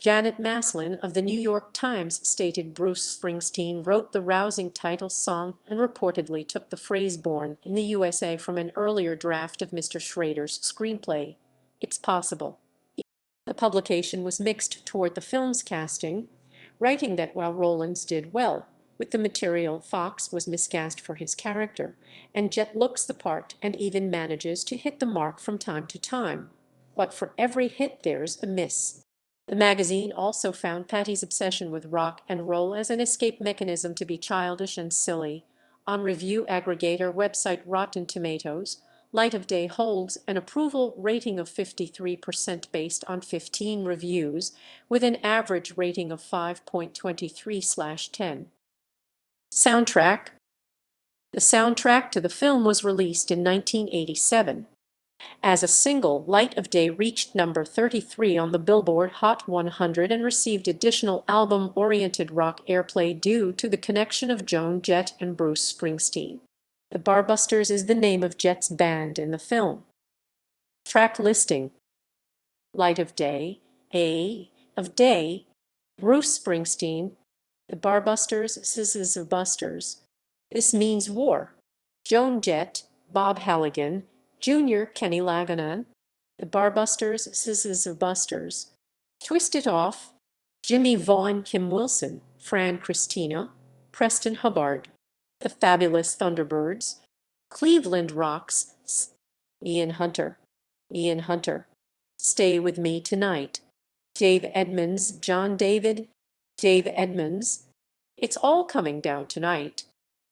Janet Maslin of the New York Times stated Bruce Springsteen wrote the rousing title song and reportedly took the phrase "born in the USA" from an earlier draft of Mr. Schrader's screenplay. It's possible. The publication was mixed toward the film's casting, writing that while Rowlands did well with the material, Fox was miscast for his character, and Jett looks the part and even manages to hit the mark from time to time. But for every hit there's a miss. The magazine also found Patty's obsession with rock and roll as an escape mechanism to be childish and silly. On review aggregator website Rotten Tomatoes, Light of Day holds an approval rating of 53% based on 15 reviews, with an average rating of 5.23/10. Soundtrack. The soundtrack to the film was released in 1987. As a single, Light of Day reached number 33 on the Billboard Hot 100 and received additional album-oriented rock airplay due to the connection of Joan Jett and Bruce Springsteen. The Barbusters is the name of Jett's band in the film. Track listing. Light of Day, A of Day, Bruce Springsteen, The Barbusters, Scissors of Busters, This Means War, Joan Jett, Bob Halligan, Jr. Kenny Loggins, The Barbusters, Scissors of Busters, Twist It Off, Jimmy Vaughan, Kim Wilson, Fran Christina, Preston Hubbard, The Fabulous Thunderbirds, Cleveland Rocks, Ian Hunter, Stay With Me Tonight, Dave Edmunds, John David, Dave Edmunds, It's All Coming Down Tonight,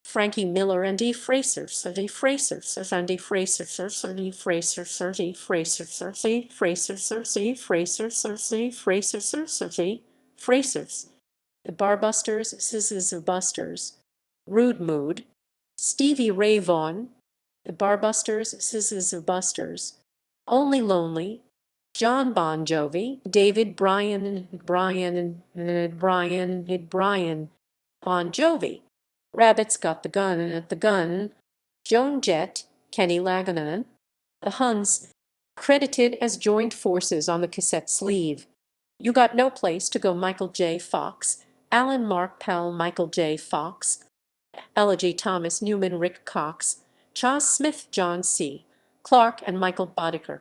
Frankie Miller and Dee Fraser, Dee Fraser, Dee Fraser, Dee Fraser, Dee Fraser, Dee Fraser, Dee Fraser, Dee Fraser, Dee Frasers, The Barbusters, Scissors of Busters, Rude Mood, Stevie Ray Vaughan, The Barbusters, Scissors of Busters, Only Lonely, John Bon Jovi, David Brian Bon Jovi, Rabbit's Got the Gun at the Gun, Joan Jett, Kenny Loggins, The Huns, credited as joint forces on the cassette sleeve. You Got No Place to Go, Michael J. Fox, Alan Mark Powell, Michael J. Fox, Elegy, Thomas Newman, Rick Cox, Chas Smith, John C. Clark, and Michael Boddicker.